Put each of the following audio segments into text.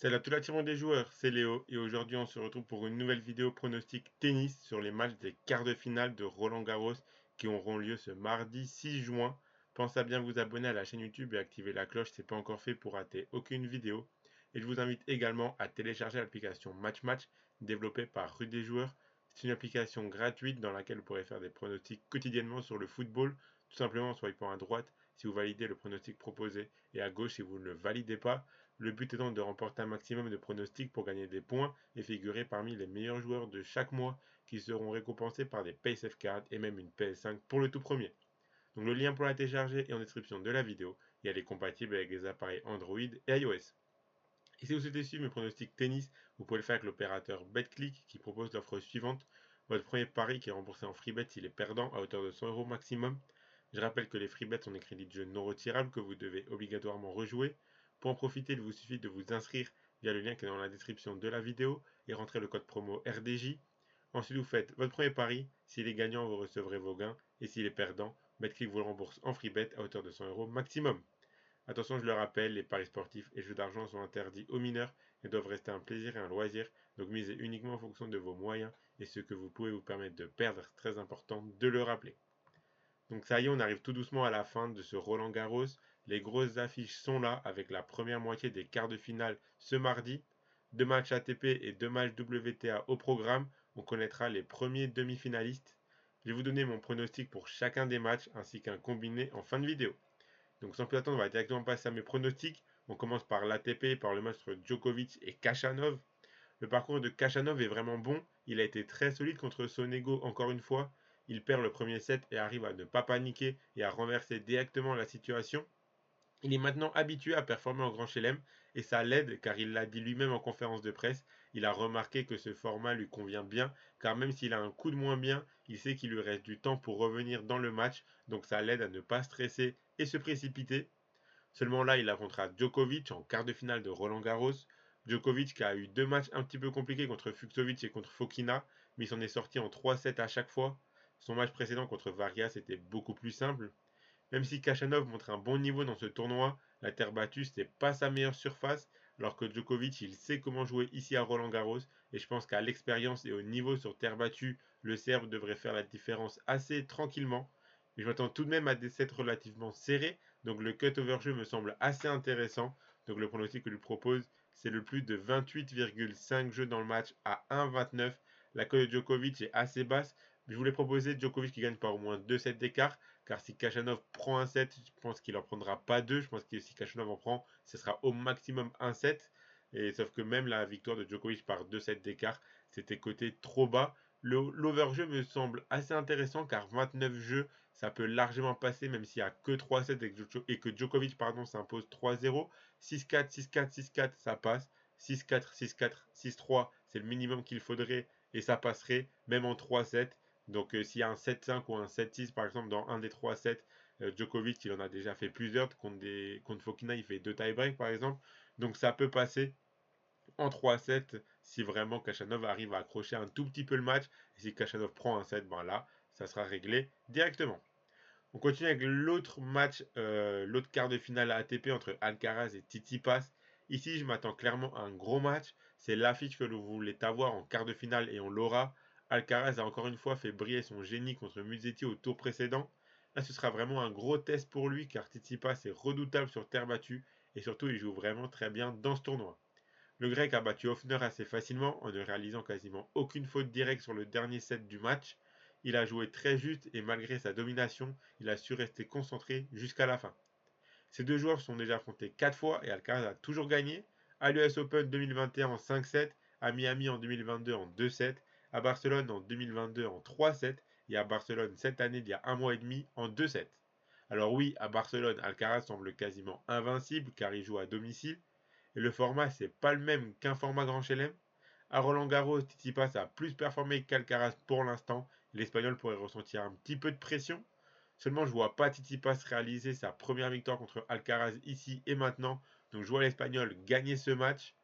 Salut à tout l'attirement des joueurs, c'est Léo et aujourd'hui on se retrouve pour une nouvelle vidéo pronostic tennis sur les matchs des quarts de finale de Roland-Garros qui auront lieu ce mardi 6 juin. Pensez à bien vous abonner à la chaîne YouTube et activer la cloche si ce n'est pas encore fait pour rater aucune vidéo. Et je vous invite également à télécharger l'application Match Match développée par Rue des Joueurs. C'est une application gratuite dans laquelle vous pourrez faire des pronostics quotidiennement sur le football, tout simplement en swipant à droite si vous validez le pronostic proposé et à gauche si vous ne le validez pas. Le but étant de remporter un maximum de pronostics pour gagner des points et figurer parmi les meilleurs joueurs de chaque mois qui seront récompensés par des PaySafe Cards et même une PS5 pour le tout premier. Donc le lien pour la télécharger est en description de la vidéo et elle est compatible avec les appareils Android et iOS. Et si vous souhaitez suivre mes pronostics tennis, vous pouvez le faire avec l'opérateur BetClick qui propose l'offre suivante. Votre premier pari qui est remboursé en freebet s'il est perdant à hauteur de 100 euros maximum. Je rappelle que les freebets sont des crédits de jeu non retirables que vous devez obligatoirement rejouer. Pour en profiter, il vous suffit de vous inscrire via le lien qui est dans la description de la vidéo et rentrer le code promo RDJ. Ensuite, vous faites votre premier pari. S'il est gagnant, vous recevrez vos gains. Et s'il est perdant, BetClick vous le rembourse en freebet à hauteur de 100 euros maximum. Attention, je le rappelle, les paris sportifs et jeux d'argent sont interdits aux mineurs et doivent rester un plaisir et un loisir, donc misez uniquement en fonction de vos moyens et ce que vous pouvez vous permettre de perdre, c'est très important de le rappeler. Donc ça y est, on arrive tout doucement à la fin de ce Roland Garros. Les grosses affiches sont là avec la première moitié des quarts de finale ce mardi. Deux matchs ATP et deux matchs WTA au programme. On connaîtra les premiers demi-finalistes. Je vais vous donner mon pronostic pour chacun des matchs ainsi qu'un combiné en fin de vidéo. Donc sans plus attendre, on va directement passer à mes pronostics. On commence par l'ATP, par le match entre Djokovic et Kachanov. Le parcours de Kachanov est vraiment bon. Il a été très solide contre Sonego encore une fois. Il perd le premier set et arrive à ne pas paniquer et à renverser directement la situation. Il est maintenant habitué à performer en Grand Chelem et ça l'aide car il l'a dit lui-même en conférence de presse. Il a remarqué que ce format lui convient bien car même s'il a un coup de moins bien, il sait qu'il lui reste du temps pour revenir dans le match donc ça l'aide à ne pas stresser et se précipiter. Seulement là, il affrontera Djokovic en quart de finale de Roland Garros. Djokovic qui a eu deux matchs un petit peu compliqués contre Fucsovic et contre Fokina, mais il s'en est sorti en 3-7 à chaque fois. Son match précédent contre Varias était beaucoup plus simple. Même si Kachanov montre un bon niveau dans ce tournoi, la terre battue c'est pas sa meilleure surface, alors que Djokovic il sait comment jouer ici à Roland Garros, et je pense qu'à l'expérience et au niveau sur terre battue, le Serbe devrait faire la différence assez tranquillement. Mais je m'attends tout de même à des sets relativement serrés, donc le cut over jeu me semble assez intéressant. Donc le pronostic que je lui propose, c'est le plus de 28,5 jeux dans le match à 1,29. La cote de Djokovic est assez basse, mais je voulais proposer Djokovic qui gagne par au moins 2 sets d'écart, car si Kachanov prend un set, je pense qu'il n'en prendra pas deux. Je pense que si Kachanov en prend, ce sera au maximum un set. Et sauf que même la victoire de Djokovic par 2 sets d'écart, c'était coté trop bas. L'overjeu me semble assez intéressant car 29 jeux, ça peut largement passer même s'il n'y a que 3 sets et que Djokovic s'impose 3-0. 6-4, 6-4, 6-4, ça passe. 6-4, 6-4, 6-3, c'est le minimum qu'il faudrait et ça passerait même en 3 sets. Donc s'il y a un 7-5 ou un 7-6 par exemple dans un des 3 sets, Djokovic il en a déjà fait plusieurs. Contre Fokina il fait 2 tie-break par exemple. Donc ça peut passer en 3-7 si vraiment Kachanov arrive à accrocher un tout petit peu le match. Et si Kachanov prend un set, ben là ça sera réglé directement. On continue avec l'autre match, l'autre quart de finale à ATP entre Alcaraz et Tsitsipas. Ici, je m'attends clairement à un gros match. C'est l'affiche que vous voulez avoir en quart de finale et on l'aura. Alcaraz a encore une fois fait briller son génie contre Musetti au tour précédent. Là, ce sera vraiment un gros test pour lui car Tsitsipas est redoutable sur terre battue et surtout, il joue vraiment très bien dans ce tournoi. Le Grec a battu Hoffner assez facilement en ne réalisant quasiment aucune faute directe sur le dernier set du match. Il a joué très juste et malgré sa domination, il a su rester concentré jusqu'à la fin. Ces deux joueurs se sont déjà affrontés 4 fois et Alcaraz a toujours gagné. À l'US Open 2021 en 5-7, à Miami en 2022 en 2-7, à Barcelone en 2022 en 3-7 et à Barcelone cette année il y a un mois et demi en 2-7. Alors oui, à Barcelone, Alcaraz semble quasiment invincible car il joue à domicile, et le format, c'est pas le même qu'un format Grand Chelem. À Roland Garros, Tsitsipas a plus performé qu'Alcaraz pour l'instant. L'Espagnol pourrait ressentir un petit peu de pression. Seulement, je vois pas Tsitsipas réaliser sa première victoire contre Alcaraz ici et maintenant. Donc, je vois l'Espagnol gagner ce match.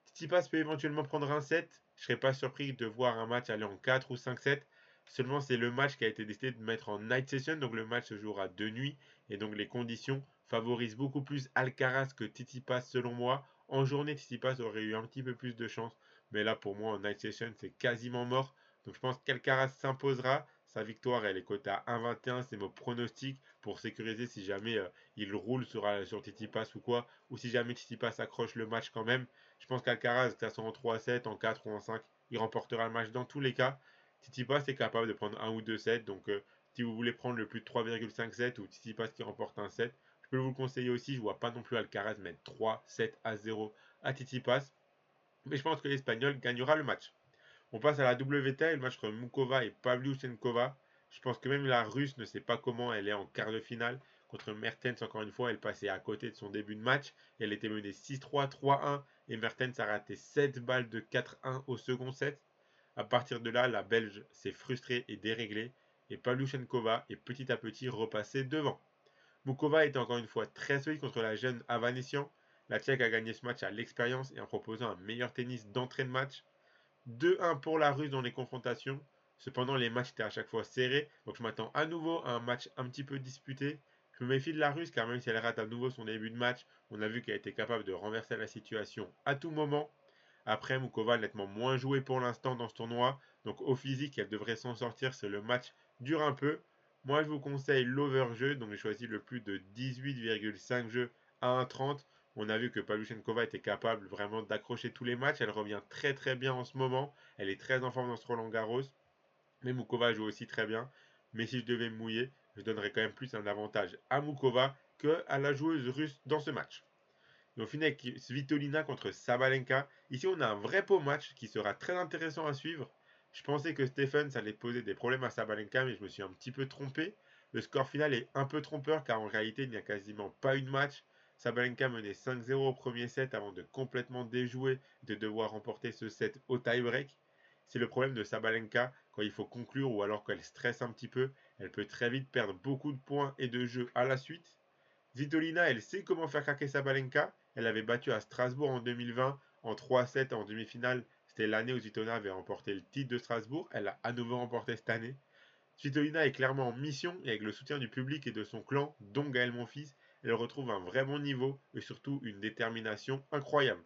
Tsitsipas peut éventuellement prendre un set. Je serais pas surpris de voir un match aller en 4 ou 5 sets. Seulement, c'est le match qui a été décidé de mettre en night session. Donc, le match se jouera de nuit. Et donc, les conditions favorisent beaucoup plus Alcaraz que Tsitsipas selon moi En journée, Tsitsipas aurait eu un petit peu plus de chance, mais là pour moi en night session c'est quasiment mort. Donc je pense qu'Alcaraz s'imposera. Sa victoire elle est cotée à 1,21, c'est mon pronostic pour sécuriser si jamais il roule sur Tsitsipas ou quoi, ou si jamais Tsitsipas accroche le match quand même. Je pense qu'Alcaraz, que ce soit en 3-7, en 4 ou en 5, il remportera le match dans tous les cas. Tsitsipas est capable de prendre un ou deux sets, donc si vous voulez prendre le plus de 3,5 sets ou Tsitsipas qui remporte un set, je peux vous le conseiller aussi. Je vois pas non plus Alcaraz mettre 3-7-0 à Tsitsipas, mais je pense que l'Espagnol gagnera le match. On passe à la WTA, le match entre Mukova et Pavlyuchenkova. Je pense que même la Russe ne sait pas comment elle est en quart de finale. Contre Mertens, encore une fois, elle passait à côté de son début de match. Elle était menée 6-3, 3-1 et Mertens a raté 7 balles de 4-1 au second set. À partir de là, la Belge s'est frustrée et déréglée et Pavlyuchenkova est petit à petit repassée devant. Mukova était encore une fois très solide contre la jeune Avanesian. La Tchèque a gagné ce match à l'expérience et en proposant un meilleur tennis d'entrée de match. 2-1 pour la Russe dans les confrontations. Cependant, les matchs étaient à chaque fois serrés, donc je m'attends à nouveau à un match un petit peu disputé. Je me méfie de la Russe car même si elle rate à nouveau son début de match, on a vu qu'elle était capable de renverser la situation à tout moment. Après, Mukova nettement moins joué pour l'instant dans ce tournoi, donc au physique, elle devrait s'en sortir si le match dure un peu. Moi, je vous conseille l'over-jeu, donc j'ai choisi le plus de 18,5 jeux à 1,30. On a vu que Pavlyuchenkova était capable vraiment d'accrocher tous les matchs. Elle revient très très bien en ce moment. Elle est très en forme dans ce Roland Garros. Mais Mukova joue aussi très bien. Mais si je devais me mouiller, je donnerais quand même plus un avantage à Mukova que à la joueuse russe dans ce match. Et on finit avec Svitolina contre Sabalenka. Ici, on a un vrai beau match qui sera très intéressant à suivre. Je pensais que Stephens allait poser des problèmes à Sabalenka, mais je me suis un petit peu trompé. Le score final est un peu trompeur car en réalité, il n'y a quasiment pas eu de match. Sabalenka menait 5-0 au premier set avant de complètement déjouer et de devoir remporter ce set au tie-break. C'est le problème de Sabalenka quand il faut conclure ou alors qu'elle stresse un petit peu. Elle peut très vite perdre beaucoup de points et de jeu à la suite. Svitolina, elle sait comment faire craquer Sabalenka. Elle avait battu à Strasbourg en 2020 en 3-7 en demi-finale. C'était l'année où Svitolina avait remporté le titre de Strasbourg. Elle a à nouveau remporté cette année. Svitolina est clairement en mission et avec le soutien du public et de son clan, dont Gaël Monfils, elle retrouve un vrai bon niveau et surtout une détermination incroyable.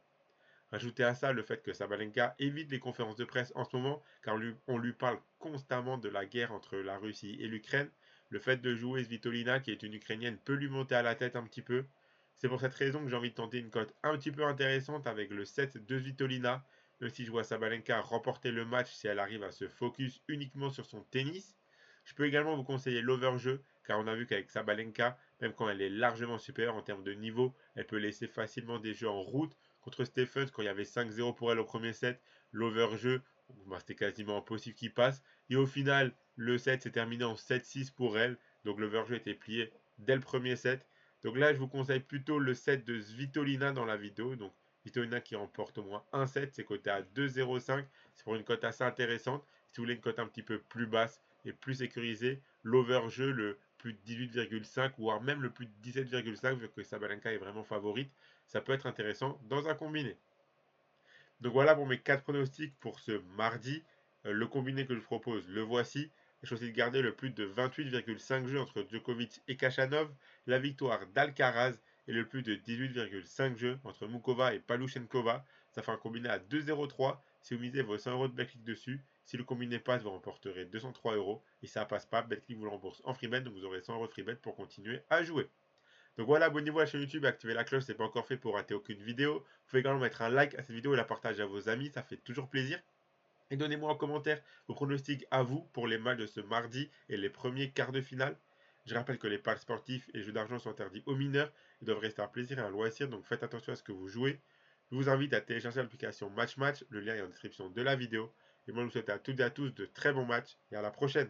Rajoutez à ça le fait que Sabalenka évite les conférences de presse en ce moment car on lui parle constamment de la guerre entre la Russie et l'Ukraine. Le fait de jouer Svitolina, qui est une Ukrainienne, peut lui monter à la tête un petit peu. C'est pour cette raison que j'ai envie de tenter une cote un petit peu intéressante avec le 7 de Svitolina, même si je vois Sabalenka remporter le match si elle arrive à se focus uniquement sur son tennis. Je peux également vous conseiller l'overjeu, car on a vu qu'avec Sabalenka, même quand elle est largement supérieure en termes de niveau, elle peut laisser facilement des jeux en route. Contre Stephens, quand il y avait 5-0 pour elle au premier set, l'overjeu, c'était quasiment impossible qu'il passe. Et au final, le set s'est terminé en 7-6 pour elle. Donc l'overjeu était plié dès le premier set. Donc là, je vous conseille plutôt le set de Svitolina dans la vidéo. Donc Svitolina qui remporte au moins un set, c'est coté à 2,05. C'est pour une cote assez intéressante. Si vous voulez une cote un petit peu plus basse et plus sécurisée, l'overjeu, le plus de 18,5 voire même le plus de 17,5 vu que Sabalenka est vraiment favorite, ça peut être intéressant dans un combiné. Donc voilà pour mes 4 pronostics pour ce mardi. Le combiné que je propose, le voici. J'ai choisi de garder le plus de 28,5 jeux entre Djokovic et Kachanov, la victoire d'Alcaraz et le plus de 18,5 jeux entre Mukova et Pavlyuchenkova. Ça fait un combiné à 2,03. Si vous misez vos 100 euros de Betclic dessus, si le combiné passe, vous remporterez 203 euros. Et si ça passe pas, Betclic vous le rembourse en freebet, donc vous aurez 100 euros de freebet pour continuer à jouer. Donc voilà, abonnez-vous à la chaîne YouTube, activez la cloche si ce n'est pas encore fait pour rater aucune vidéo. Vous pouvez également mettre un like à cette vidéo et la partager à vos amis, ça fait toujours plaisir. Et donnez-moi en commentaire vos pronostics à vous pour les matchs de ce mardi et les premiers quarts de finale. Je rappelle que les paris sportifs et les jeux d'argent sont interdits aux mineurs. Ils doivent rester un plaisir et un loisir, donc faites attention à ce que vous jouez. Je vous invite à télécharger l'application Match Match, le lien est en description de la vidéo. Et moi je vous souhaite à toutes et à tous de très bons matchs et à la prochaine.